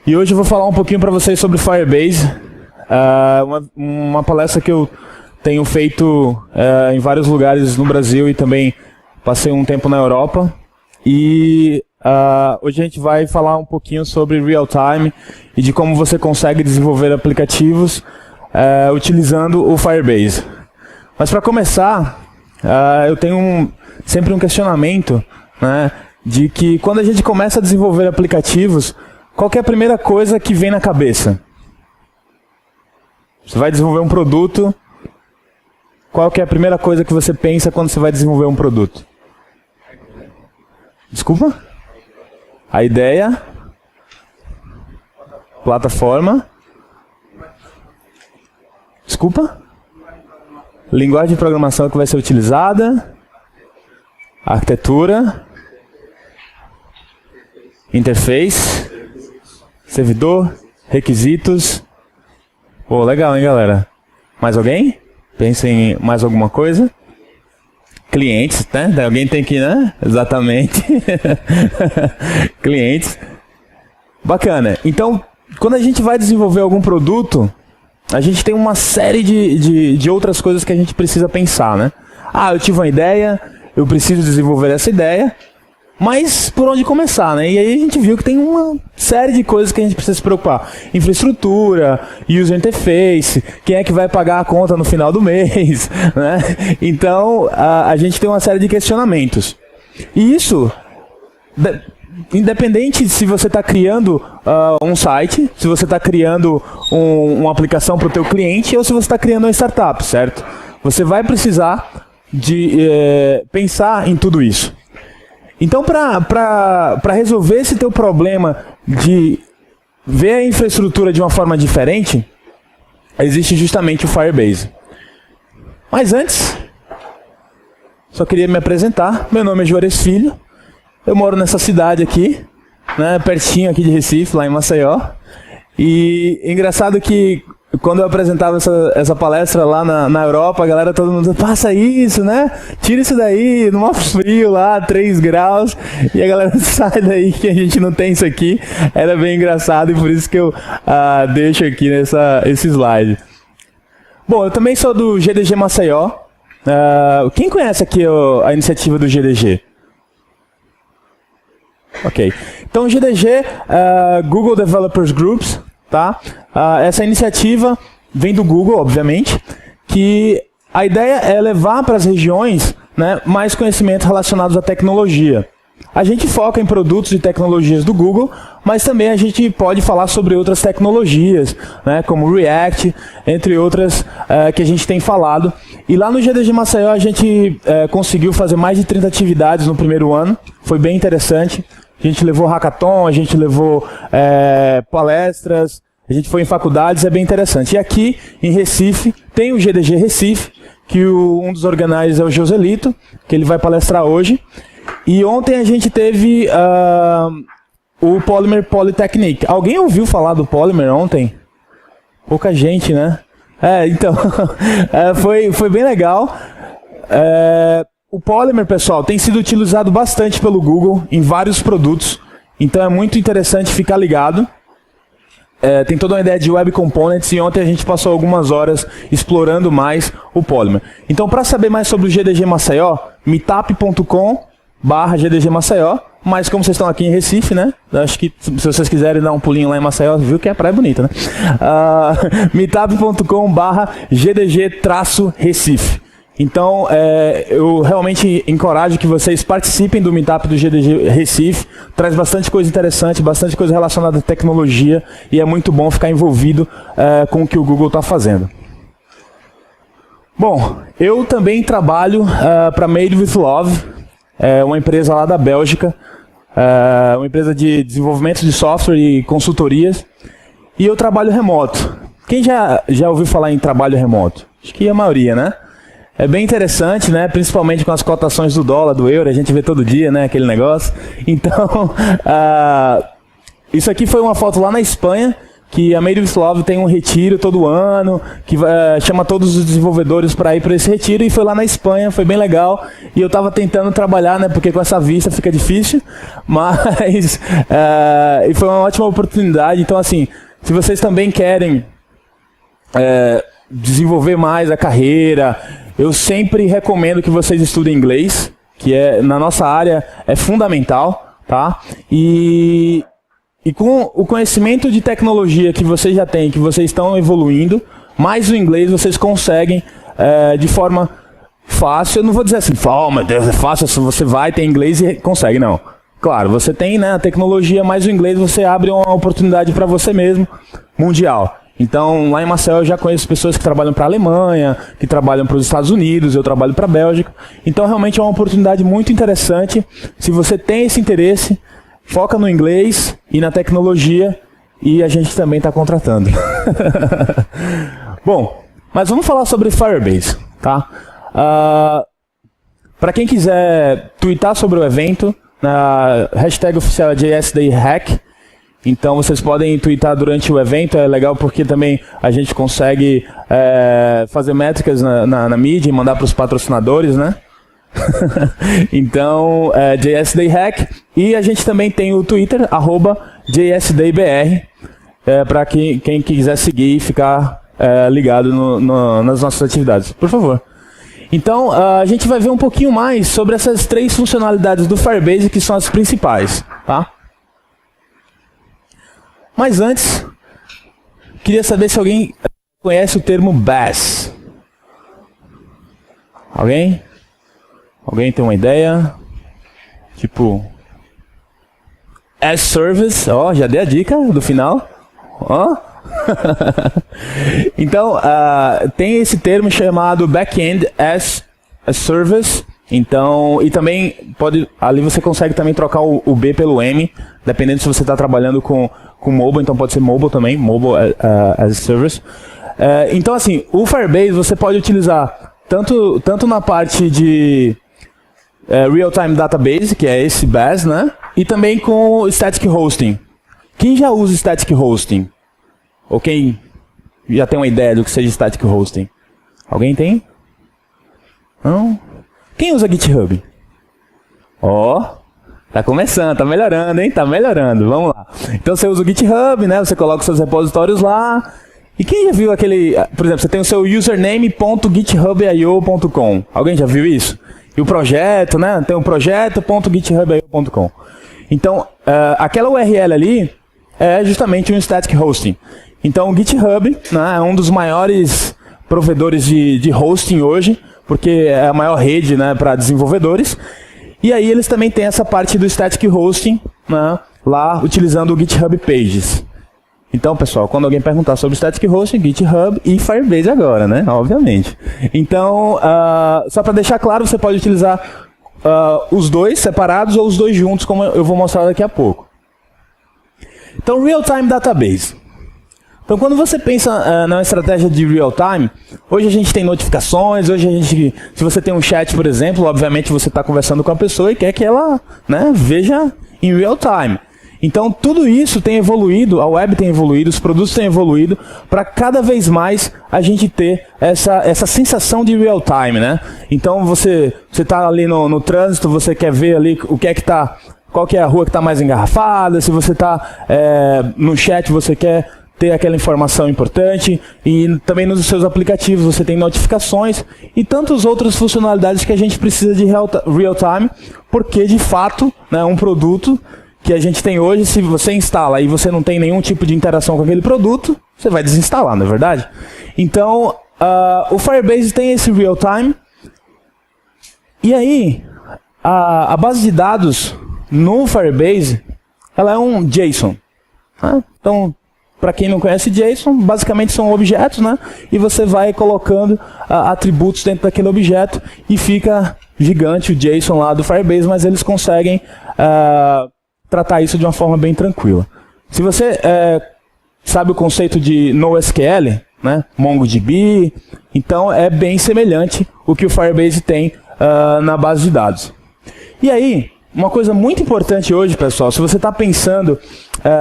E hoje eu vou falar um pouquinho para vocês sobre Firebase, uma palestra que eu tenho feito em vários lugares no Brasil e também passei um tempo na Europa. E hoje a gente vai falar um pouquinho sobre real-time e de como você consegue desenvolver aplicativos utilizando o Firebase. Mas para começar, eu tenho sempre um questionamento, né, de que quando a gente começa a desenvolver aplicativos, qual que é a primeira coisa que vem na cabeça? Você vai desenvolver um produto, qual que é a primeira coisa que você pensa quando você vai desenvolver um produto? Desculpa? A ideia? Plataforma? Desculpa? Linguagem de programação que vai ser utilizada? Arquitetura? Interface? Servidor? Requisitos? Pô, legal, hein, galera? Mais alguém? Pensa em mais alguma coisa? Clientes, né? Alguém tem que, né? Exatamente. Clientes. Bacana. Então, quando a gente vai desenvolver algum produto, a gente tem uma série de outras coisas que a gente precisa pensar, né? Eu tive uma ideia, eu preciso desenvolver essa ideia, mas por onde começar, né? E aí a gente viu que tem uma série de coisas que a gente precisa se preocupar. Infraestrutura, user interface, quem é que vai pagar a conta no final do mês, né? Então, a gente tem uma série de questionamentos. E isso, independente se você está criando um site, se você está criando uma aplicação para o teu cliente, ou se você está criando uma startup, certo? Você vai precisar de pensar em tudo isso. Então, para resolver esse teu problema de ver a infraestrutura de uma forma diferente, existe justamente o Firebase. Mas antes, só queria me apresentar. Meu nome é Juarez Filho, eu moro nessa cidade aqui, né, pertinho aqui de Recife, lá em Maceió. E engraçado que quando eu apresentava essa palestra lá na Europa, a galera, todo mundo, passa isso, né? Tira isso daí, no maior frio lá, 3 graus, e a galera sai daí que a gente não tem isso aqui. Era bem engraçado e por isso que eu deixo aqui esse slide. Bom, eu também sou do GDG Maceió. Quem conhece aqui a iniciativa do GDG? Ok. Então, o GDG, Google Developers Groups, tá? Essa iniciativa vem do Google, obviamente, que a ideia é levar para as regiões, né, mais conhecimento relacionados à tecnologia. A gente foca em produtos e tecnologias do Google, mas também a gente pode falar sobre outras tecnologias, né, como React, entre outras que a gente tem falado. E lá no GDG Maceió a gente conseguiu fazer mais de 30 atividades no primeiro ano, foi bem interessante. A gente levou hackathon, a gente levou palestras, a gente foi em faculdades, é bem interessante. E aqui em Recife tem o GDG Recife, que um dos organizers é o Joselito, que ele vai palestrar hoje. E ontem a gente teve o Polymer Polytechnic. Alguém ouviu falar do Polymer ontem? Pouca gente, né? Então, foi bem legal. O Polymer, pessoal, tem sido utilizado bastante pelo Google em vários produtos. Então é muito interessante ficar ligado. Tem toda uma ideia de Web Components e ontem a gente passou algumas horas explorando mais o Polymer. Então, para saber mais sobre o GDG Maceió, meetup.com/GDG Maceió. Mas como vocês estão aqui em Recife, né? Acho que se vocês quiserem dar um pulinho lá em Maceió, viu que a praia é bonita, né? meetup.com/GDG-Recife. Então, eu realmente encorajo que vocês participem do Meetup do GDG Recife. Traz bastante coisa interessante, bastante coisa relacionada à tecnologia e é muito bom ficar envolvido com o que o Google está fazendo. Bom, eu também trabalho para Made with Love, uma empresa lá da Bélgica. uma empresa de desenvolvimento de software e consultorias, e eu trabalho remoto. Quem já ouviu falar em trabalho remoto? Acho que a maioria, né? É bem interessante, né? Principalmente com as cotações do dólar, do euro, a gente vê todo dia, né? Aquele negócio. Então, isso aqui foi uma foto lá na Espanha, que a Made with Love tem um retiro todo ano, que chama todos os desenvolvedores para ir para esse retiro, e foi lá na Espanha, foi bem legal. E eu estava tentando trabalhar, né? Porque com essa vista fica difícil, mas e foi uma ótima oportunidade. Então, assim, se vocês também querem desenvolver mais a carreira, eu sempre recomendo que vocês estudem inglês, que na nossa área é fundamental, tá? E com o conhecimento de tecnologia que vocês já têm, que vocês estão evoluindo, mais o inglês vocês conseguem de forma fácil. Eu não vou dizer assim, oh meu Deus, é fácil, você vai, tem inglês e consegue, não. Claro, você tem, né, a tecnologia, mas o inglês você abre uma oportunidade para você mesmo, mundial. Então, lá em Maceió eu já conheço pessoas que trabalham para a Alemanha, que trabalham para os Estados Unidos, eu trabalho para a Bélgica. Então, realmente é uma oportunidade muito interessante. Se você tem esse interesse, foca no inglês e na tecnologia, e a gente também está contratando. Bom, mas vamos falar sobre Firebase, tá? Para quem quiser tweetar sobre o evento, na hashtag oficial é JSDayHack. Então vocês podem tweetar durante o evento, é legal porque também a gente consegue fazer métricas na mídia e mandar para os patrocinadores, né? Então, JSDayHack. E a gente também tem o Twitter, @JSDayBR, para quem quiser seguir e ficar ligado nas nossas atividades. Por favor. Então, a gente vai ver um pouquinho mais sobre essas 3 funcionalidades do Firebase, que são as principais, tá? Mas antes, queria saber se alguém conhece o termo BaaS. Alguém? Alguém tem uma ideia? Tipo, as service, ó, já dei a dica do final. Ó. Então, tem esse termo chamado backend as a service. Então, e também ali você consegue também trocar o B pelo M, dependendo se você está trabalhando com mobile, então pode ser mobile também, mobile as a service. Então, assim, o Firebase você pode utilizar tanto na parte de real-time database, que é esse BaaS, né? E também com static hosting. Quem já usa static hosting? Ou quem já tem uma ideia do que seja static hosting? Alguém tem? Não? Quem usa GitHub? Ó, tá começando, tá melhorando, hein? Tá melhorando, vamos lá. Então você usa o GitHub, né? Você coloca os seus repositórios lá. E quem já viu aquele... Por exemplo, você tem o seu username.github.io.com. Alguém já viu isso? E o projeto, né? Tem um projeto.github.io.com. Então, aquela URL ali é justamente um static hosting. Então, o GitHub, né, é um dos maiores provedores de hosting hoje, porque é a maior rede, né, para desenvolvedores. E aí eles também têm essa parte do static hosting, né, lá utilizando o GitHub Pages. Então, pessoal, quando alguém perguntar sobre static hosting, GitHub e Firebase agora, né, obviamente. Então, só para deixar claro, você pode utilizar os dois separados ou os dois juntos, como eu vou mostrar daqui a pouco. Então, real-time database. Então, quando você pensa na estratégia de real-time, hoje a gente tem notificações, se você tem um chat, por exemplo, obviamente você está conversando com a pessoa e quer que ela, né, veja em real-time. Então, tudo isso tem evoluído, a web tem evoluído, os produtos têm evoluído, para cada vez mais a gente ter essa sensação de real-time, né? Então, você está ali no trânsito, você quer ver ali o que é que está, qual que é a rua que está mais engarrafada, se você está no chat, você quer ter aquela informação importante, e também nos seus aplicativos você tem notificações e tantas outras funcionalidades que a gente precisa de real-time, porque de fato, né, um produto que a gente tem hoje, se você instala e você não tem nenhum tipo de interação com aquele produto, você vai desinstalar, não é verdade? Então, o Firebase tem esse real-time, e aí, a base de dados no Firebase, ela é um JSON. Né? Então, para quem não conhece JSON, basicamente são objetos, né? E você vai colocando atributos dentro daquele objeto e fica gigante o JSON lá do Firebase, mas eles conseguem tratar isso de uma forma bem tranquila. Se você sabe o conceito de NoSQL, né, MongoDB, então é bem semelhante o que o Firebase tem na base de dados. E aí, uma coisa muito importante hoje, pessoal, se você está pensando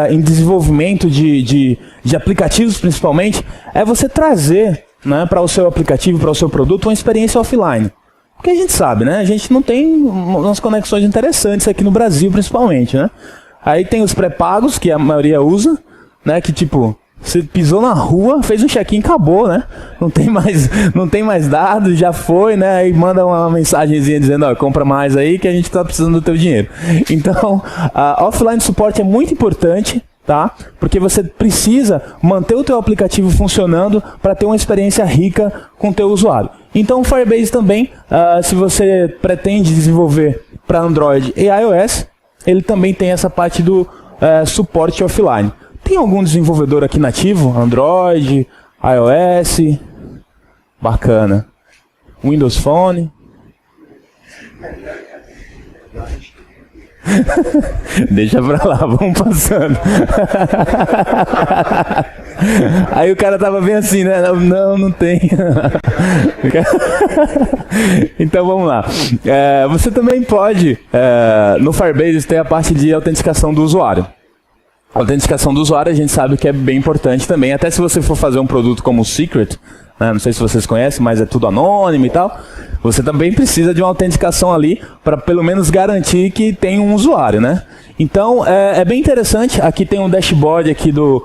em desenvolvimento de aplicativos principalmente, é você trazer, né, para o seu aplicativo, para o seu produto, uma experiência offline. Porque a gente sabe, né, a gente não tem umas conexões interessantes aqui no Brasil, principalmente, né? Aí tem os pré-pagos, que a maioria usa, né, que tipo, você pisou na rua, fez um check-in, acabou, né? Não tem mais dados, já foi, né? Aí manda uma mensagenzinha dizendo, ó, compra mais aí que a gente está precisando do teu dinheiro. Então, offline suporte é muito importante, tá? Porque você precisa manter o teu aplicativo funcionando para ter uma experiência rica com o teu usuário. Então, o Firebase também, se você pretende desenvolver para Android e iOS, ele também tem essa parte do suporte offline. Tem algum desenvolvedor aqui nativo? Android, iOS, bacana. Windows Phone. Deixa pra lá, vamos passando. Aí o cara tava bem assim, né? Não tem. Então vamos lá. Você também pode, no Firebase, ter a parte de autenticação do usuário. A autenticação do usuário a gente sabe que é bem importante também, até se você for fazer um produto como o Secret, né, não sei se vocês conhecem, mas é tudo anônimo e tal, você também precisa de uma autenticação ali para pelo menos garantir que tem um usuário, né? Então é bem interessante, aqui tem um dashboard aqui do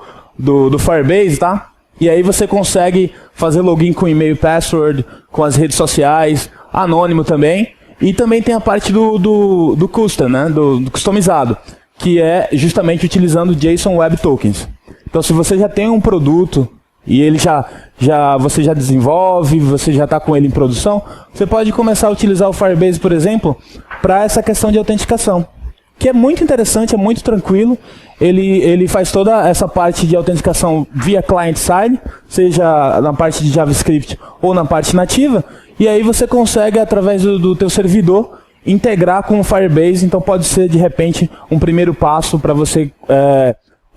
Firebase, tá? E aí você consegue fazer login com e-mail e password, com as redes sociais, anônimo também, e também tem a parte do custom, né, do customizado, que é justamente utilizando JSON Web Tokens. Então, se você já tem um produto e ele você já desenvolve, você já está com ele em produção, você pode começar a utilizar o Firebase, por exemplo, para essa questão de autenticação, que é muito interessante, é muito tranquilo. Ele faz toda essa parte de autenticação via client-side, seja na parte de JavaScript ou na parte nativa, e aí você consegue, através do teu servidor, integrar com o Firebase. Então pode ser, de repente, um primeiro passo para você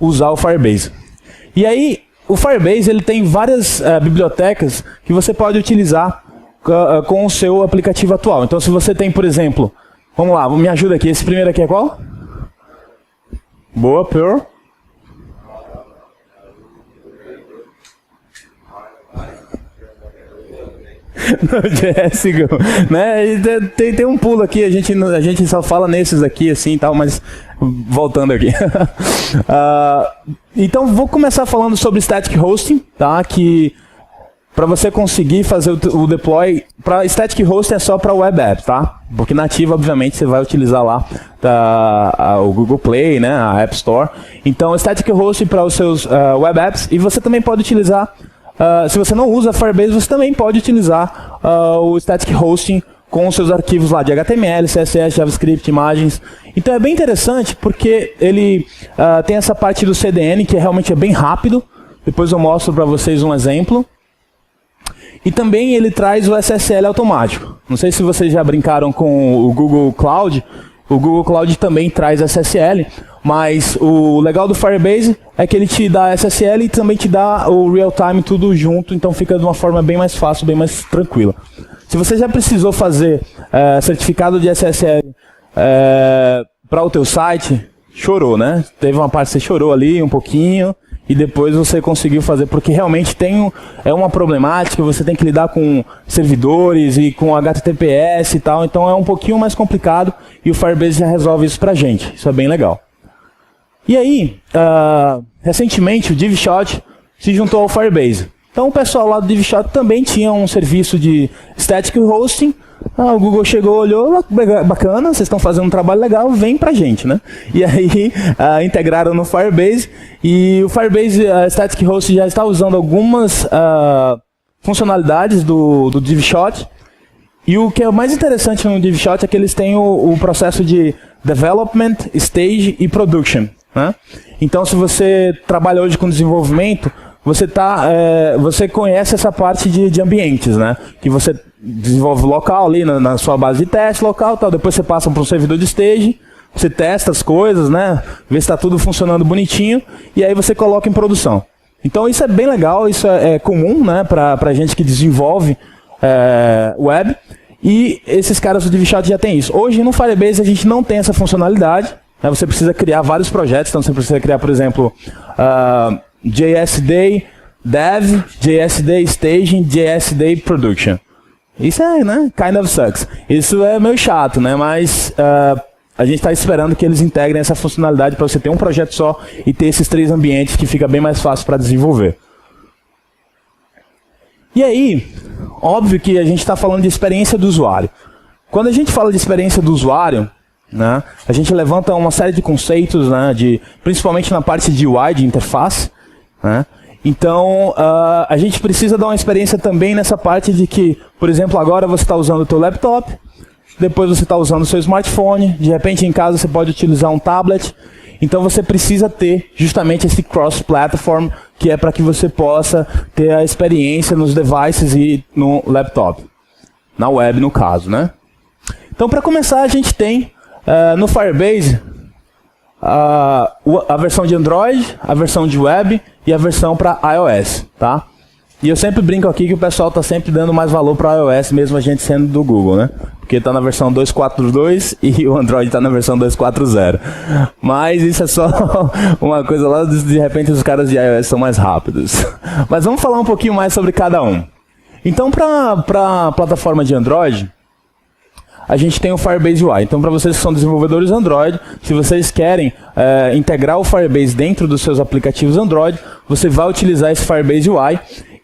usar o Firebase. E aí, o Firebase ele tem várias bibliotecas que você pode utilizar com o seu aplicativo atual. Então, se você tem, por exemplo, vamos lá, me ajuda aqui, esse primeiro aqui é qual? Boa, Pearl. No CSGO, né? Tem um pulo aqui, a gente só fala nesses aqui assim e tal, mas voltando aqui. Então vou começar falando sobre Static Hosting, tá? Que para você conseguir fazer o deploy, para Static Hosting é só para Web App, tá? Porque nativa, obviamente, você vai utilizar lá o Google Play, né? A App Store. Então, Static Hosting para os seus Web Apps, e você também pode utilizar. Se você não usa Firebase, você também pode utilizar o Static Hosting com os seus arquivos lá de HTML, CSS, JavaScript, imagens. Então é bem interessante porque ele tem essa parte do CDN que realmente é bem rápido. Depois eu mostro para vocês um exemplo. E também ele traz o SSL automático. Não sei se vocês já brincaram com o Google Cloud. O Google Cloud também traz SSL, mas o legal do Firebase é que ele te dá SSL e também te dá o real-time tudo junto, então fica de uma forma bem mais fácil, bem mais tranquila. Se você já precisou fazer certificado de SSL para o teu site, chorou, né? Teve uma parte que você chorou ali um pouquinho, e depois você conseguiu fazer, porque realmente é uma problemática, você tem que lidar com servidores e com HTTPS e tal, então é um pouquinho mais complicado e o Firebase já resolve isso pra gente, isso é bem legal. E aí, recentemente o DivShot se juntou ao Firebase. Então o pessoal lá do DivShot também tinha um serviço de Static Hosting. O Google chegou, olhou, bacana, vocês estão fazendo um trabalho legal, vem pra gente, né? E aí integraram no Firebase, e o Firebase Static Host já está usando algumas funcionalidades do DivShot. E o que é mais interessante no DivShot é que eles têm o processo de Development, Stage e Production, né? Então, se você trabalha hoje com desenvolvimento, você conhece essa parte de ambientes, né? Que você desenvolve local ali na sua base de teste local, tal. Depois você passa para um servidor de stage, você testa as coisas, né? Vê se está tudo funcionando bonitinho, e aí você coloca em produção. Então isso é bem legal, isso é comum, né, para gente que desenvolve web, e esses caras do DivShot já tem isso. Hoje no Firebase a gente não tem essa funcionalidade, né, você precisa criar vários projetos, então você precisa criar, por exemplo, JSD Dev, JSD Staging, JSD Production. Isso é, né, kind of sucks. Isso é meio chato, né, mas a gente está esperando que eles integrem essa funcionalidade para você ter um projeto só e ter esses 3 ambientes que fica bem mais fácil para desenvolver. E aí, óbvio que a gente está falando de experiência do usuário. Quando a gente fala de experiência do usuário, né, a gente levanta uma série de conceitos, né, principalmente na parte de UI, de interface. Né, então, a gente precisa dar uma experiência também nessa parte de que, por exemplo, agora você está usando o teu laptop, depois você está usando o seu smartphone, de repente em casa você pode utilizar um tablet. Então você precisa ter justamente esse cross-platform, que é para que você possa ter a experiência nos devices e no laptop. Na web, no caso, né? Então, para começar, a gente tem no Firebase a versão de Android, a versão de web e a versão para iOS, tá? E eu sempre brinco aqui que o pessoal está sempre dando mais valor para iOS, mesmo a gente sendo do Google, né? Porque está na versão 2.4.2 e o Android está na versão 2.4.0. Mas isso é só uma coisa lá, de repente os caras de iOS são mais rápidos. Mas vamos falar um pouquinho mais sobre cada um. Então, para a plataforma de Android, a gente tem o Firebase UI. Então, para vocês que são desenvolvedores Android, se vocês querem integrar o Firebase dentro dos seus aplicativos Android, você vai utilizar esse Firebase UI.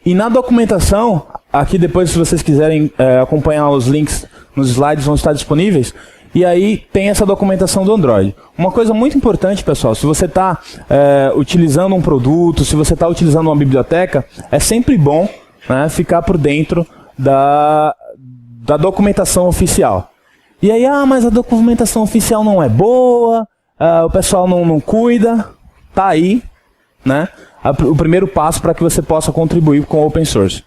E na documentação, aqui depois, se vocês quiserem acompanhar os links nos slides, vão estar disponíveis. E aí tem essa documentação do Android. Uma coisa muito importante, pessoal, se você está utilizando um produto, se você está utilizando uma biblioteca, é sempre bom, né, ficar por dentro da documentação oficial. E aí, mas a documentação oficial não é boa, o pessoal não cuida. Tá aí, né, o primeiro passo para que você possa contribuir com o open source.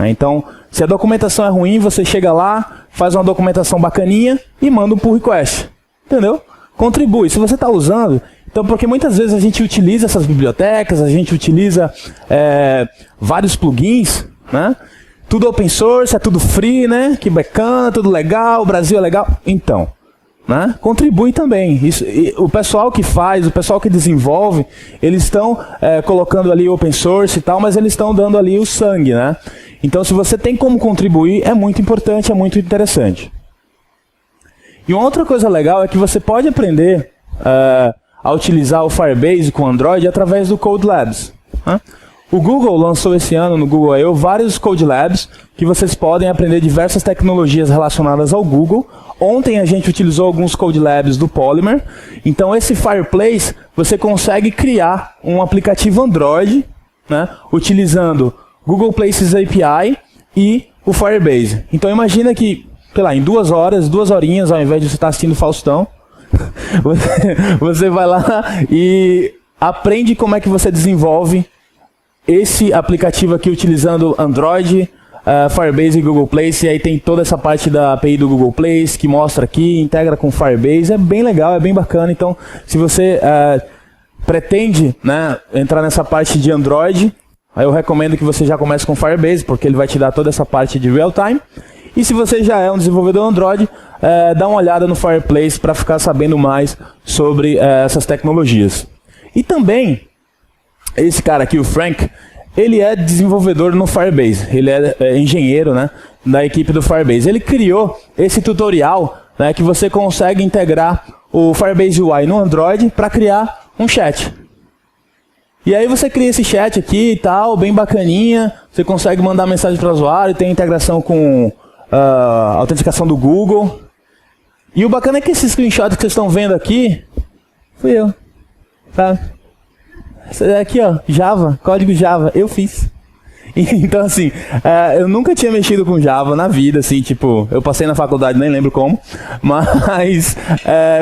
Então, se a documentação é ruim, você chega lá, faz uma documentação bacaninha e manda um pull request. Entendeu? Contribui. Se você está usando... Então, porque muitas vezes a gente utiliza essas bibliotecas, a gente utiliza vários plugins, né? Tudo open source, é tudo free, né? Que bacana, tudo legal, o Brasil é legal. Então, né? Contribui também. O pessoal que faz, o pessoal que desenvolve, eles estão colocando ali open source e tal, mas eles estão dando ali o sangue, né? Então, se você tem como contribuir, é muito importante, é muito interessante. E uma outra coisa legal é que você pode aprender a utilizar o Firebase com Android através do Code Labs. Né? O Google lançou esse ano no Google I/O vários Code Labs que vocês podem aprender diversas tecnologias relacionadas ao Google. Ontem a gente utilizou alguns Code Labs do Polymer. Então esse Fireplace, você consegue criar um aplicativo Android, né, utilizando Google Places API e o Firebase. Então imagina que, sei lá, em 2 horinhas, ao invés de você estar assistindo Faustão, você vai lá e aprende como é que você desenvolve esse aplicativo aqui utilizando Android, Firebase e Google Place. E aí tem toda essa parte da API do Google Place que mostra aqui, integra com Firebase. É bem legal, é bem bacana. Então, se você pretende, né, entrar nessa parte de Android, eu recomendo que você já comece com Firebase, porque ele vai te dar toda essa parte de real-time. E se você já é um desenvolvedor Android, dá uma olhada no Fireplace para ficar sabendo mais sobre essas tecnologias. E também, esse cara aqui, o Frank, ele é desenvolvedor no Firebase. Ele é engenheiro, né, da equipe do Firebase. Ele criou esse tutorial, né, que você consegue integrar o Firebase UI no Android para criar um chat. E aí você cria esse chat aqui e tal, bem bacaninha. Você consegue mandar mensagem para o usuário, tem integração com a autenticação do Google. E o bacana é que esse screenshot que vocês estão vendo aqui, fui eu. Tá? Aqui, ó, Java, código Java, eu fiz. Então, assim, eu nunca tinha mexido com Java na vida, assim, tipo, eu passei na faculdade, nem lembro como, mas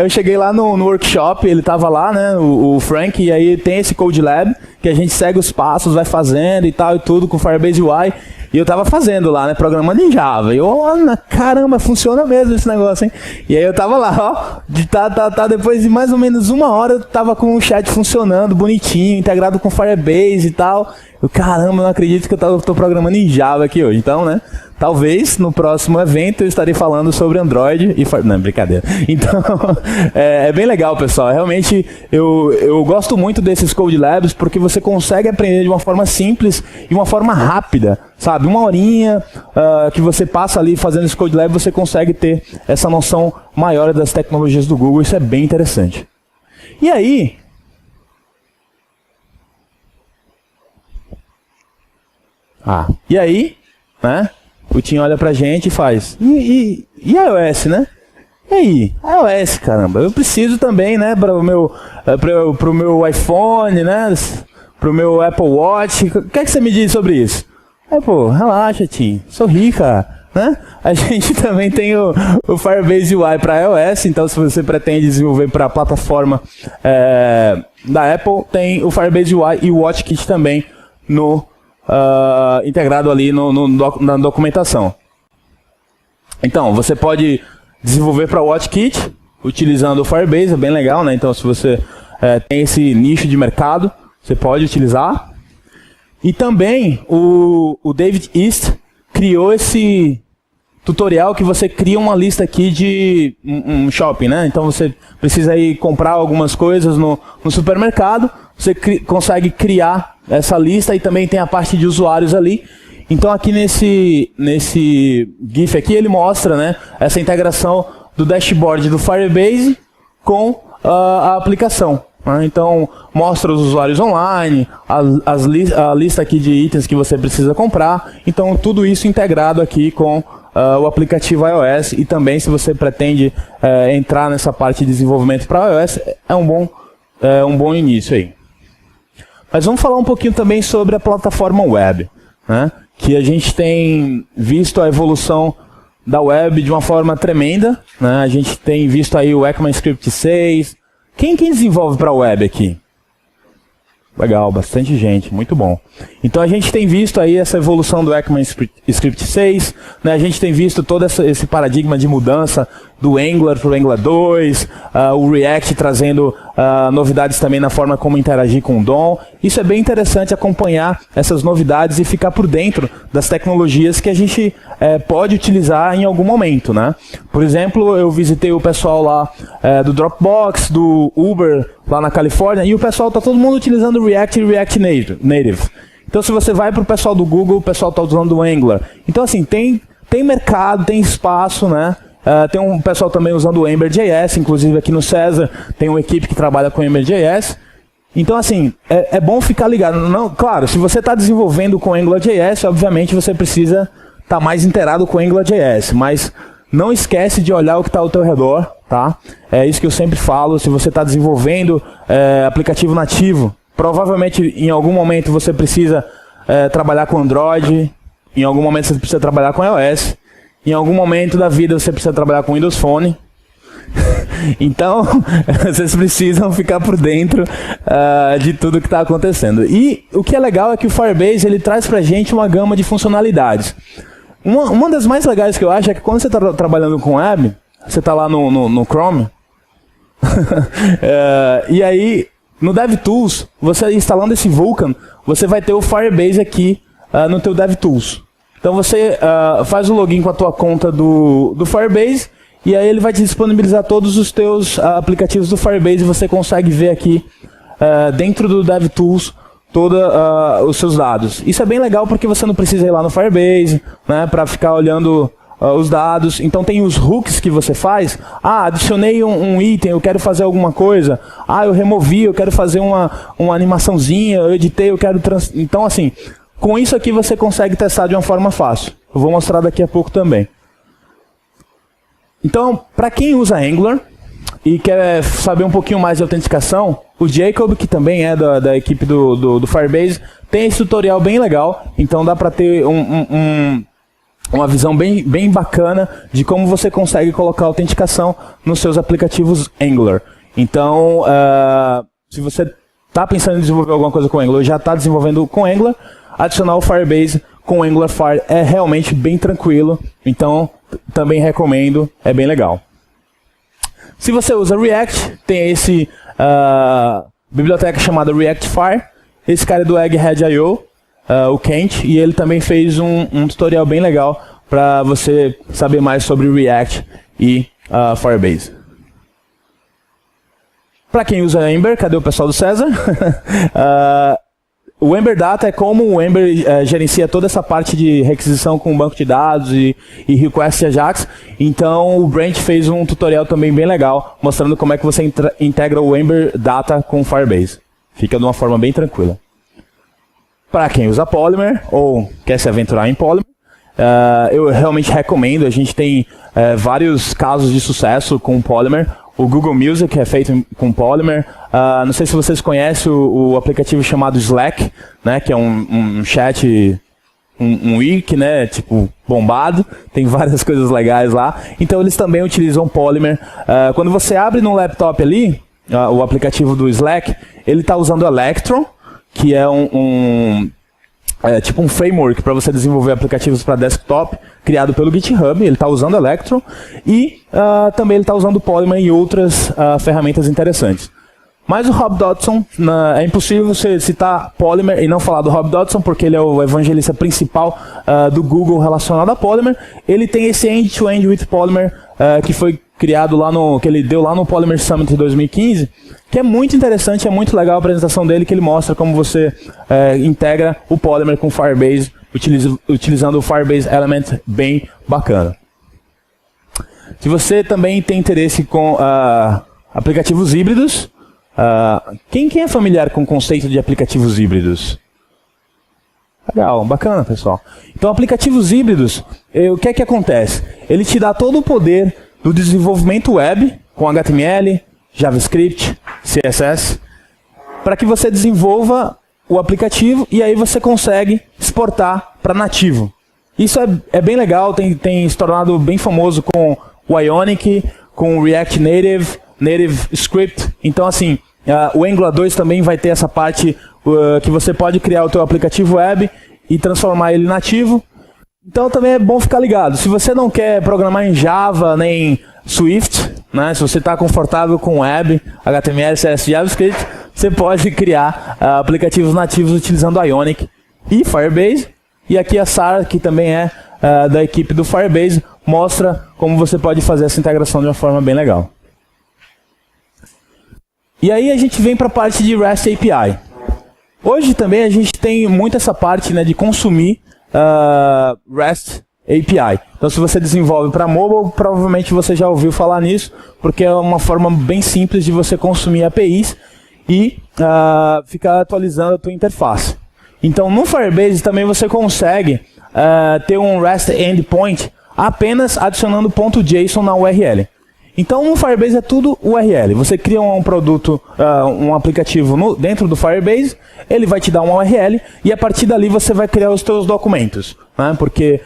eu cheguei lá no workshop, ele tava lá, né, o Frank, e aí tem esse Code Lab, que a gente segue os passos, vai fazendo e tal e tudo com Firebase UI, E eu tava fazendo lá, né, programando em Java. E eu, caramba, funciona mesmo esse negócio, hein? E aí eu tava lá, ó, depois de mais ou menos 1 hora, eu tava com o chat funcionando, bonitinho, integrado com Firebase e tal. Eu, caramba, não acredito que eu tô programando em Java aqui hoje. Então, né, talvez no próximo evento eu estarei falando sobre Android e Não, brincadeira. Então, é bem legal, pessoal. Realmente, eu gosto muito desses Code Labs porque você consegue aprender de uma forma simples e uma forma rápida, sabe? 1 horinha que você passa ali fazendo esse Code Lab, você consegue ter essa noção maior das tecnologias do Google. Isso é bem interessante. E aí... né? O Tim olha pra gente e faz. E iOS, né? E aí? iOS, caramba. Eu preciso também, né? Para o meu iPhone, né? Pro meu Apple Watch. O que é que você me diz sobre isso? Pô, relaxa, Tim. Sorri, cara. Né? A gente também tem o Firebase UI para iOS. Então, se você pretende desenvolver para a plataforma da Apple, tem o Firebase UI e o WatchKit também integrado ali na documentação. Então, você pode desenvolver para o WatchKit utilizando o Firebase, é bem legal, né? Então, se você tem esse nicho de mercado, você pode utilizar. E também o David East criou esse tutorial que você cria uma lista aqui de um shopping, né? Então, você precisa ir comprar algumas coisas no supermercado, você consegue criar essa lista e também tem a parte de usuários ali. Então aqui nesse GIF aqui ele mostra, né, essa integração do dashboard do Firebase com a aplicação. Né? Então mostra os usuários online, a lista aqui de itens que você precisa comprar. Então tudo isso integrado aqui com o aplicativo iOS. E também se você pretende entrar nessa parte de desenvolvimento para iOS, é um bom início aí. Mas vamos falar um pouquinho também sobre a plataforma web, né? Que a gente tem visto a evolução da web de uma forma tremenda, né? A gente tem visto aí o ECMAScript 6. Quem desenvolve para a web aqui? Legal, bastante gente, muito bom. Então a gente tem visto aí essa evolução do ECMAScript 6, né? A gente tem visto todo esse paradigma de mudança do Angular para o Angular 2, o React trazendo novidades também na forma como interagir com o DOM. Isso é bem interessante acompanhar essas novidades e ficar por dentro das tecnologias que a gente pode utilizar em algum momento, né? Por exemplo, eu visitei o pessoal lá do Dropbox, do Uber, lá na Califórnia, e o pessoal está todo mundo utilizando React e React Native. Então, se você vai para o pessoal do Google, o pessoal está usando o Angular. Então, assim, tem mercado, tem espaço, né? Tem um pessoal também usando o Ember.js, inclusive aqui no César tem uma equipe que trabalha com Ember.js. Então, assim, é bom ficar ligado. Não, claro, se você está desenvolvendo com AngularJS, obviamente você precisa estar mais inteirado com AngularJS, mas não esquece de olhar o que está ao teu redor, tá? É isso que eu sempre falo. Se você está desenvolvendo aplicativo nativo, provavelmente em algum momento você precisa trabalhar com Android, em algum momento você precisa trabalhar com iOS, em algum momento da vida você precisa trabalhar com Windows Phone. Então, vocês precisam ficar por dentro de tudo que está acontecendo. E o que é legal é que o Firebase ele traz para a gente uma gama de funcionalidades. Uma das mais legais que eu acho é que quando você está trabalhando com web, você está lá no Chrome, e aí no DevTools, você instalando esse Vulkan, você vai ter o Firebase aqui no teu DevTools. Então você faz o login com a tua conta do Firebase, e aí ele vai te disponibilizar todos os teus aplicativos do Firebase, e você consegue ver aqui dentro do DevTools todos os seus dados. Isso é bem legal porque você não precisa ir lá no Firebase, né, para ficar olhando os dados. Então tem os hooks que você faz. Adicionei um item, eu quero fazer alguma coisa. Eu removi, eu quero fazer uma animaçãozinha, eu editei, eu quero... Então assim, com isso aqui você consegue testar de uma forma fácil. Eu vou mostrar daqui a pouco também. Então, para quem usa Angular e quer saber um pouquinho mais de autenticação, o Jacob, que também é da equipe do Firebase, tem esse tutorial bem legal. Então dá para ter uma visão bem bacana de como você consegue colocar autenticação nos seus aplicativos Angular. Então, se você está pensando em desenvolver alguma coisa com Angular, já está desenvolvendo com Angular, adicionar o Firebase com Angular Fire é realmente bem tranquilo, então também recomendo, é bem legal. Se você usa React, tem esse biblioteca chamada React Fire, esse cara é do Egghead.io, o Kent, e ele também fez um tutorial bem legal para você saber mais sobre React e Firebase. Para quem usa Ember, cadê o pessoal do César? O Ember Data é como o Ember gerencia toda essa parte de requisição com banco de dados e request Ajax. Então o Brent fez um tutorial também bem legal, mostrando como é que você integra o Ember Data com o Firebase. Fica de uma forma bem tranquila. Para quem usa Polymer ou quer se aventurar em Polymer, eu realmente recomendo. A gente tem vários casos de sucesso com Polymer. O Google Music é feito com Polymer. Não sei se vocês conhecem o aplicativo chamado Slack, né, que é um chat, um wiki, né, tipo bombado. Tem várias coisas legais lá. Então eles também utilizam Polymer. Quando você abre no laptop ali, o aplicativo do Slack, ele está usando Electron, que é tipo um framework para você desenvolver aplicativos para desktop, criado pelo GitHub. Ele está usando Electron e também ele está usando Polymer e outras ferramentas interessantes. Mas o Rob Dodson, é impossível você citar Polymer e não falar do Rob Dodson, porque ele é o evangelista principal do Google relacionado a Polymer. Ele tem esse End-to-End with Polymer, que foi criado lá que ele deu lá no Polymer Summit de 2015, que é muito interessante, é muito legal a apresentação dele, que ele mostra como você integra o Polymer com o Firebase, utilizando o Firebase Element, bem bacana. Se você também tem interesse com aplicativos híbridos, quem é familiar com o conceito de aplicativos híbridos? Legal, bacana, pessoal. Então, aplicativos híbridos, o que é que acontece? Ele te dá todo o poder do desenvolvimento web, com HTML, JavaScript, CSS, para que você desenvolva o aplicativo e aí você consegue exportar para nativo. Isso é bem legal, tem se tornado bem famoso com o Ionic, com o React Native Script. Então, assim, o Angular 2 também vai ter essa parte que você pode criar o teu aplicativo web e transformar ele nativo. Então também é bom ficar ligado. Se você não quer programar em Java nem Swift, né, se você está confortável com web, HTML, CSS, JavaScript, você pode criar aplicativos nativos utilizando Ionic e Firebase. E aqui a Sarah, que também é da equipe do Firebase, mostra como você pode fazer essa integração de uma forma bem legal. E aí a gente vem para a parte de REST API. Hoje também a gente tem muito essa parte, né, de consumir REST API. Então, se você desenvolve para mobile, provavelmente você já ouviu falar nisso, porque é uma forma bem simples de você consumir APIs e ficar atualizando a tua interface. Então, no Firebase também você consegue ter um REST Endpoint apenas adicionando .json na URL. Então, no Firebase é tudo URL. Você cria um produto, um aplicativo dentro do Firebase, ele vai te dar uma URL e a partir dali você vai criar os seus documentos, né? Porque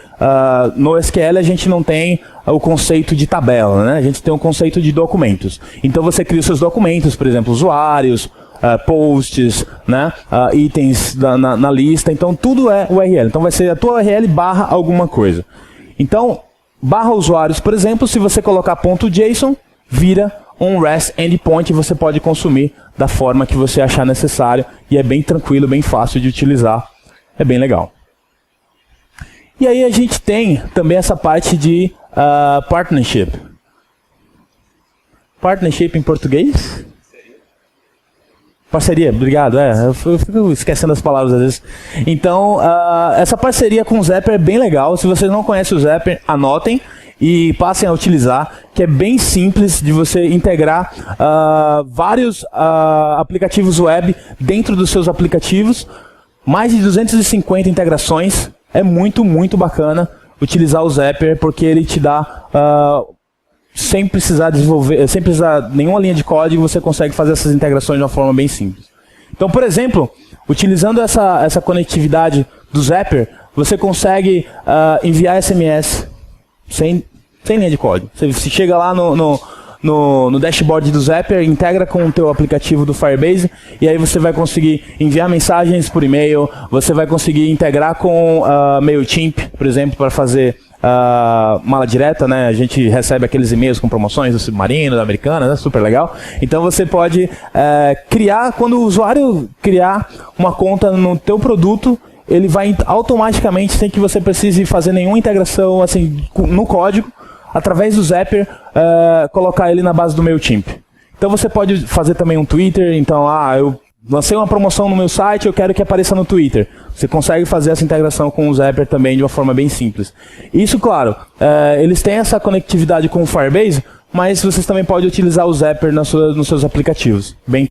no SQL a gente não tem o conceito de tabela, né? A gente tem o conceito de documentos. Então você cria os seus documentos, por exemplo, usuários, posts, né? Itens na lista. Então tudo é URL. Então vai ser a tua URL barra alguma coisa. Então, barra usuários, por exemplo, se você colocar .json, vira um REST Endpoint e você pode consumir da forma que você achar necessário. E é bem tranquilo, bem fácil de utilizar. É bem legal. E aí a gente tem também essa parte de partnership. Partnership em português? Parceria, obrigado. Eu fico esquecendo as palavras às vezes. Então, essa parceria com o Zapier é bem legal. Se vocês não conhecem o Zapier, anotem e passem a utilizar, que é bem simples de você integrar vários aplicativos web dentro dos seus aplicativos. Mais de 250 integrações. É muito, muito bacana utilizar o Zapier, porque ele te dá... sem precisar desenvolver, sem precisar nenhuma linha de código, você consegue fazer essas integrações de uma forma bem simples. Então, por exemplo, utilizando essa conectividade do Zapier, você consegue enviar SMS sem linha de código. Você chega lá no dashboard do Zapier, integra com o teu aplicativo do Firebase, e aí você vai conseguir enviar mensagens por e-mail, você vai conseguir integrar com MailChimp, por exemplo, para fazer mala direta, né? A gente recebe aqueles e-mails com promoções do Submarino, da Americana, né? Super legal. Então você pode criar, quando o usuário criar uma conta no teu produto, ele vai automaticamente, sem que você precise fazer nenhuma integração assim, no código, através do Zapier, colocar ele na base do MailChimp. Então você pode fazer também um Twitter, então, eu lancei uma promoção no meu site, eu quero que apareça no Twitter. Você consegue fazer essa integração com o Zapier também de uma forma bem simples. Isso, claro, eles têm essa conectividade com o Firebase, mas vocês também podem utilizar o Zapier nos seus aplicativos. Bem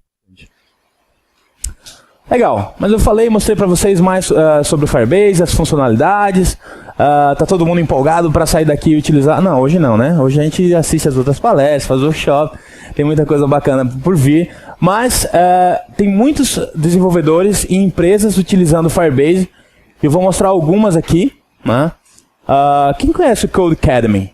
legal, mas eu mostrei para vocês mais sobre o Firebase, as funcionalidades. Tá todo mundo empolgado para sair daqui e utilizar? Não, hoje não, né? Hoje a gente assiste as outras palestras, faz workshop, tem muita coisa bacana por vir. Mas tem muitos desenvolvedores e empresas utilizando o Firebase. Eu vou mostrar algumas aqui. Né? Quem conhece o Codecademy?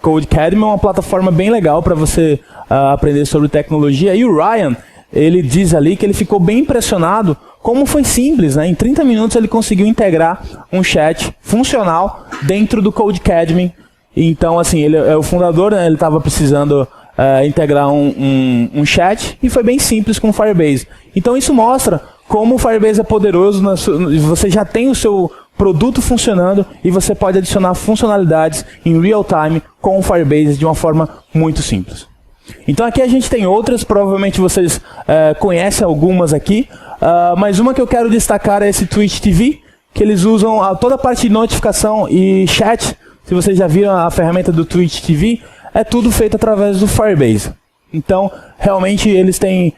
Codecademy é uma plataforma bem legal para você aprender sobre tecnologia. E o Ryan, ele diz ali que ele ficou bem impressionado como foi simples, né? Em 30 minutos ele conseguiu integrar um chat funcional dentro do Codecademy. Então, assim, ele é o fundador, né? Ele estava precisando integrar um chat e foi bem simples com o Firebase. Então isso mostra como o Firebase é poderoso, você já tem o seu produto funcionando e você pode adicionar funcionalidades em real time com o Firebase de uma forma muito simples. Então aqui a gente tem outras, provavelmente vocês conhecem algumas aqui, mas uma que eu quero destacar é esse Twitch TV, que eles usam toda a parte de notificação e chat. Se vocês já viram a ferramenta do Twitch TV, é tudo feito através do Firebase. Então, realmente, eles têm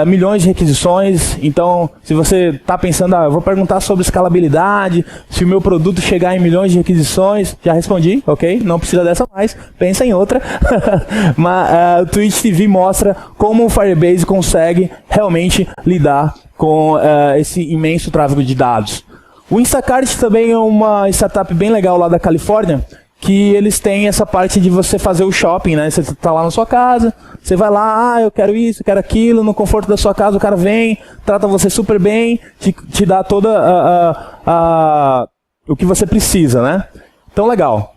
milhões de requisições. Então, se você está pensando, eu vou perguntar sobre escalabilidade, se o meu produto chegar em milhões de requisições, já respondi, ok? Não precisa dessa mais, pensa em outra. Mas o Twitch TV mostra como o Firebase consegue realmente lidar com esse imenso tráfego de dados. O Instacart também é uma startup bem legal lá da Califórnia, que eles têm essa parte de você fazer o shopping, né? Você está lá na sua casa, você vai lá, eu quero isso, eu quero aquilo, no conforto da sua casa, o cara vem, trata você super bem, te dá toda o que você precisa, né? Então, legal.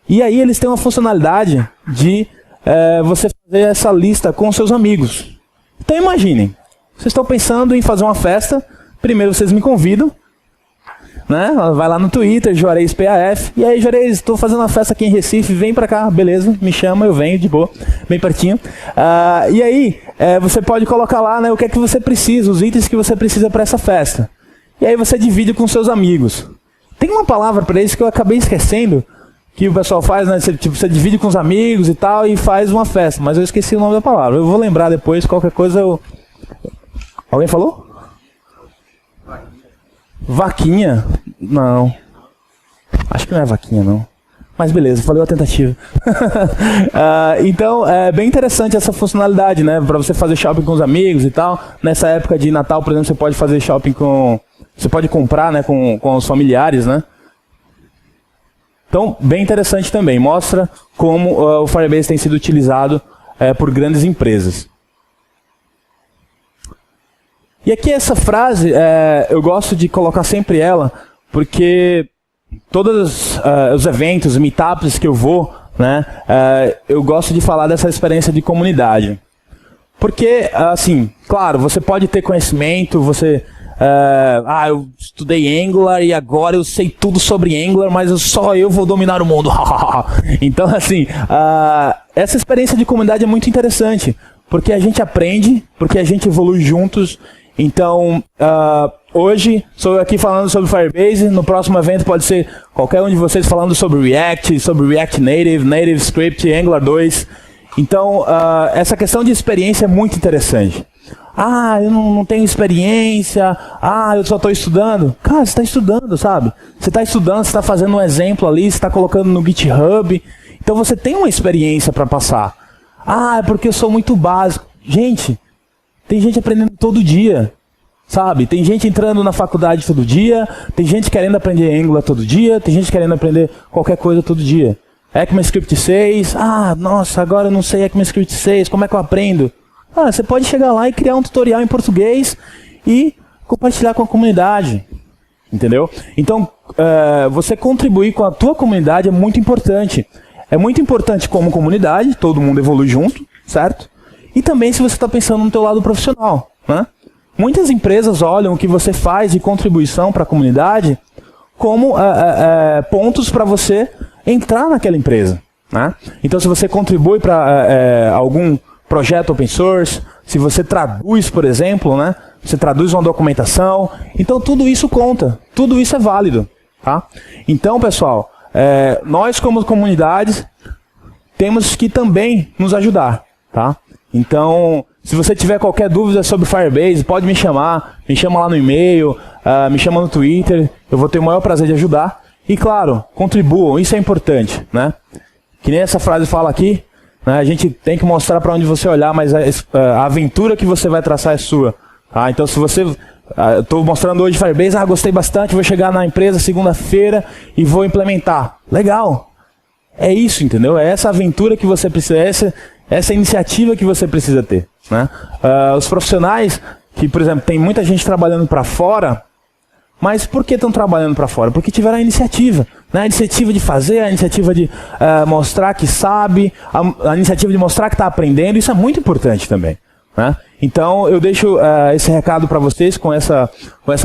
E aí eles têm uma funcionalidade de você fazer essa lista com seus amigos. Então, imaginem, vocês estão pensando em fazer uma festa, primeiro vocês me convidam, né? Vai lá no Twitter, Juarez PAF, e aí, Juarez, estou fazendo uma festa aqui em Recife, vem pra cá, beleza, me chama, eu venho, de boa, bem pertinho. E aí, você pode colocar lá, né, o que é que você precisa, os itens que você precisa para essa festa. E aí você divide com seus amigos. Tem uma palavra para isso que eu acabei esquecendo, que o pessoal faz, né, você divide com os amigos e tal, e faz uma festa, mas eu esqueci o nome da palavra. Eu vou lembrar depois, qualquer coisa eu... Alguém falou? Vaquinha? Não. Acho que não é vaquinha, não. Mas beleza, falei a tentativa. Então, é bem interessante essa funcionalidade, né? Para você fazer shopping com os amigos e tal. Nessa época de Natal, por exemplo, você pode fazer shopping com... Você pode comprar, né, com os familiares, né? Então, bem interessante também. Mostra como o Firebase tem sido utilizado por grandes empresas. E aqui essa frase, eu gosto de colocar sempre ela, porque todos os eventos, meetups que eu vou, né, eu gosto de falar dessa experiência de comunidade. Porque, assim, claro, você pode ter conhecimento, eu estudei Angular e agora eu sei tudo sobre Angular, mas só eu vou dominar o mundo. Então, assim, essa experiência de comunidade é muito interessante, porque a gente aprende, porque a gente evolui juntos. Então, hoje sou eu aqui falando sobre Firebase, no próximo evento pode ser qualquer um de vocês falando sobre React Native, NativeScript, Angular 2. Então, essa questão de experiência é muito interessante. Eu não tenho experiência, eu só estou estudando. Cara, você está estudando, sabe? Você está estudando, você está fazendo um exemplo ali, você está colocando no GitHub. Então você tem uma experiência para passar. É porque eu sou muito básico. Gente, tem gente aprendendo todo dia, sabe? Tem gente entrando na faculdade todo dia, tem gente querendo aprender Angular todo dia, tem gente querendo aprender qualquer coisa todo dia. ECMAScript 6, nossa, agora eu não sei ECMAScript 6, como é que eu aprendo? Você pode chegar lá e criar um tutorial em português e compartilhar com a comunidade, entendeu? Então, você contribuir com a tua comunidade é muito importante. É muito importante como comunidade, todo mundo evolui junto, certo? E também se você está pensando no teu lado profissional, né? Muitas empresas olham o que você faz de contribuição para a comunidade como pontos para você entrar naquela empresa, né? Então, se você contribui para algum projeto open source, se você traduz, por exemplo, né? Você traduz uma documentação, então tudo isso conta, tudo isso é válido, tá? Então, pessoal, nós como comunidades temos que também nos ajudar, tá? Então, se você tiver qualquer dúvida sobre Firebase, pode me chama lá no e-mail, me chama no Twitter, eu vou ter o maior prazer de ajudar. E claro, contribuam, isso é importante, né? Que nem essa frase fala aqui, né? A gente tem que mostrar para onde você olhar, mas a aventura que você vai traçar é sua. Tá? Então, se você... Estou mostrando hoje Firebase, gostei bastante, vou chegar na empresa segunda-feira e vou implementar. Legal! É isso, entendeu? É essa aventura que você precisa, essa iniciativa que você precisa ter, né? Os profissionais, que, por exemplo, tem muita gente trabalhando para fora, mas por que estão trabalhando para fora? Porque tiveram a iniciativa, né? A iniciativa de fazer, a iniciativa de mostrar que sabe, a iniciativa de mostrar que está aprendendo, isso é muito importante também, né? Então, eu deixo esse recado para vocês com essa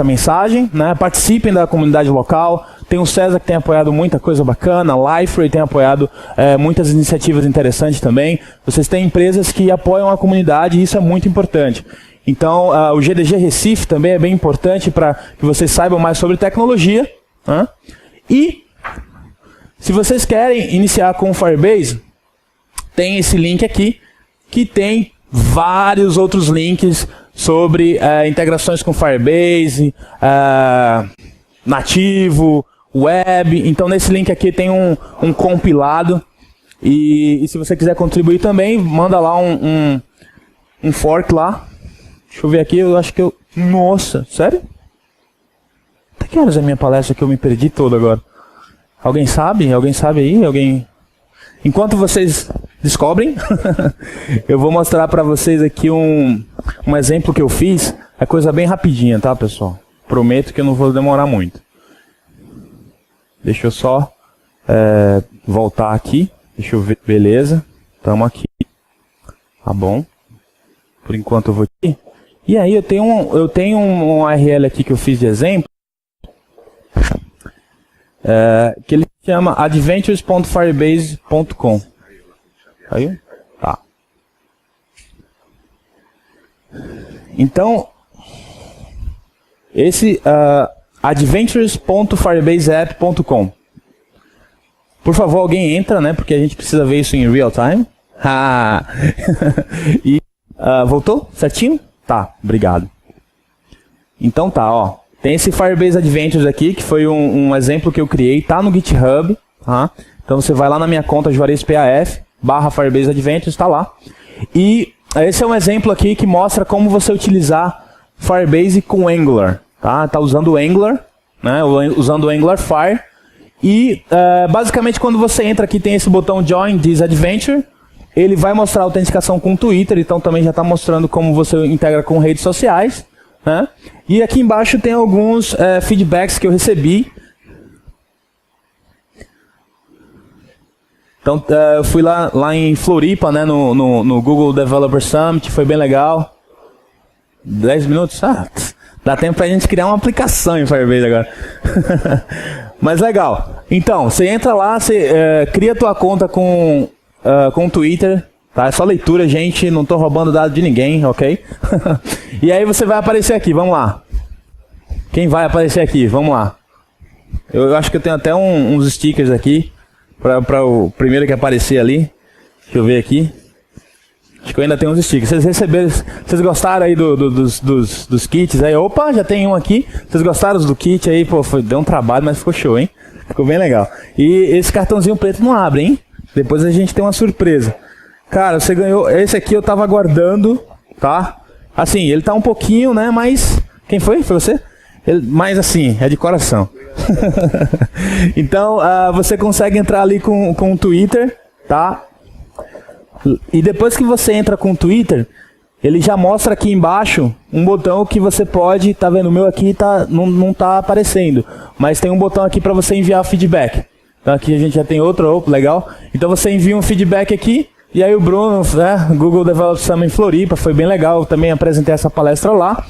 mensagem, né? Participem da comunidade local. Tem o César que tem apoiado muita coisa bacana, a Liferay tem apoiado muitas iniciativas interessantes também. Vocês têm empresas que apoiam a comunidade e isso é muito importante. Então, o GDG Recife também é bem importante para que vocês saibam mais sobre tecnologia, né? E, se vocês querem iniciar com o Firebase, tem esse link aqui, que tem vários outros links sobre integrações com Firebase, nativo, web. Então, nesse link aqui tem um compilado. E se você quiser contribuir também, manda lá um fork lá. Deixa eu ver aqui, eu acho que eu... Nossa, sério? Até que horas é a minha palestra que eu me perdi todo agora? Alguém sabe? Alguém sabe aí? Alguém... Enquanto vocês descobrem, eu vou mostrar para vocês aqui um exemplo que eu fiz. É coisa bem rapidinha, tá, pessoal? Prometo que eu não vou demorar muito. Deixa eu só voltar aqui. Deixa eu ver. Beleza. Estamos aqui. Tá bom. Por enquanto eu vou aqui. E aí eu tenho um URL aqui que eu fiz de exemplo. Que ele chama adventures.firebase.com. Aí? Tá. Então, esse adventures.firebaseapp.com. Por favor, alguém entra, né? Porque a gente precisa ver isso em real time. E voltou? Certinho? Tá, obrigado. Então tá, ó. Tem esse Firebase Adventures aqui, que foi um exemplo que eu criei, tá no GitHub, tá? Então você vai lá na minha conta juarez.paf/Firebase Adventures, tá lá. E esse é um exemplo aqui que mostra como você utilizar Firebase com Angular, tá? Tá usando o Angular, né? Usando o Angular Fire. E basicamente quando você entra aqui tem esse botão Join this Adventure. Ele vai mostrar a autenticação com o Twitter, então também já está mostrando como você integra com redes sociais, né? E aqui embaixo tem alguns feedbacks que eu recebi. Então, eu fui lá em Floripa, né, no Google Developer Summit, foi bem legal. 10 minutos? Dá tempo pra gente criar uma aplicação em Firebase agora. Mas legal. Então, você entra lá, você cria tua conta com o Twitter, tá? É só leitura, gente, não estou roubando dados de ninguém, ok? E aí você vai aparecer aqui, vamos lá. Quem vai aparecer aqui? Vamos lá. Eu acho que eu tenho até uns stickers aqui, para o primeiro que aparecer ali. Deixa eu ver aqui. Acho que eu ainda tenho uns stickers. Vocês receberam, vocês gostaram aí dos kits aí? Opa, já tem um aqui. Vocês gostaram do kit aí? Pô, deu um trabalho, mas ficou show, hein? Ficou bem legal. E esse cartãozinho preto não abre, hein? Depois a gente tem uma surpresa. Cara, você ganhou... Esse aqui eu tava aguardando, tá? Assim, ele tá um pouquinho, né? Mas... Quem foi? Foi você? Mas assim, é de coração. Então, você consegue entrar ali com o Twitter, tá? E depois que você entra com o Twitter, ele já mostra aqui embaixo um botão que você pode, tá vendo? O meu aqui não tá aparecendo, mas tem um botão aqui para você enviar feedback. Então aqui a gente já tem outro, legal. Então você envia um feedback aqui, e aí o Bruno, né, Google Developer Summit em Floripa, foi bem legal, eu também apresentei essa palestra lá.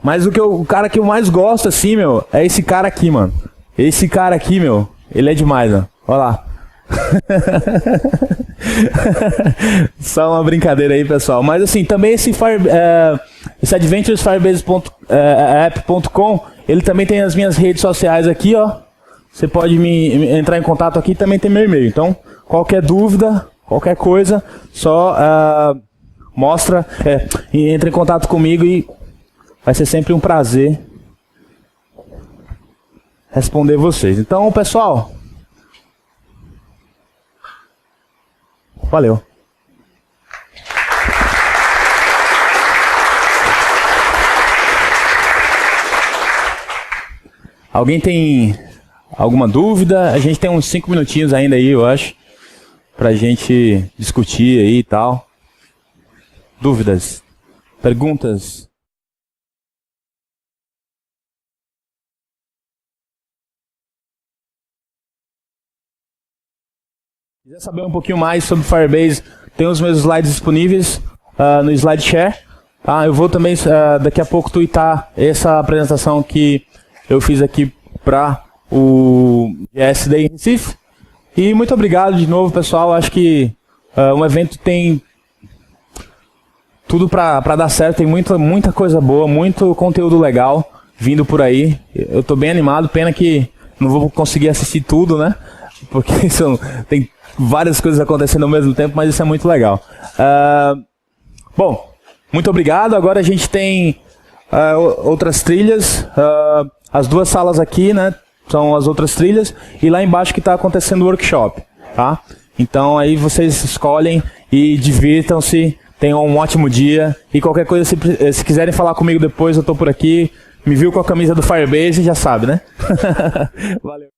Mas o cara que eu mais gosto, assim, meu, é esse cara aqui, mano. Esse cara aqui, meu, ele é demais, mano. Olha lá. Só uma brincadeira aí, pessoal. Mas assim, também esse adventuresfirebase.app.com, ele também tem as minhas redes sociais aqui, ó. Você pode entrar em contato aqui, também tem meu e-mail. Então, qualquer dúvida, qualquer coisa, só entra em contato comigo e vai ser sempre um prazer responder vocês. Então, pessoal, valeu. Alguém tem alguma dúvida? A gente tem uns 5 minutinhos ainda aí, eu acho, pra gente discutir aí e tal. Dúvidas? Perguntas? Se quiser saber um pouquinho mais sobre Firebase, tem os meus slides disponíveis no SlideShare. Tá? Eu vou também daqui a pouco tweetar essa apresentação que eu fiz aqui para o GS Day em Recife. E muito obrigado de novo, pessoal. Acho que um evento tem tudo para dar certo, tem muita coisa boa, muito conteúdo legal vindo por aí. Eu estou bem animado, pena que não vou conseguir assistir tudo, né? Porque tem várias coisas acontecendo ao mesmo tempo, mas isso é muito legal. Bom, muito obrigado. Agora a gente tem outras trilhas. As duas salas aqui, né, são as outras trilhas. E lá embaixo que está acontecendo o workshop. Tá? Então aí vocês escolhem e divirtam-se. Tenham um ótimo dia. E qualquer coisa, se quiserem falar comigo depois, eu estou por aqui. Me viu com a camisa do Firebase, já sabe, né? Valeu.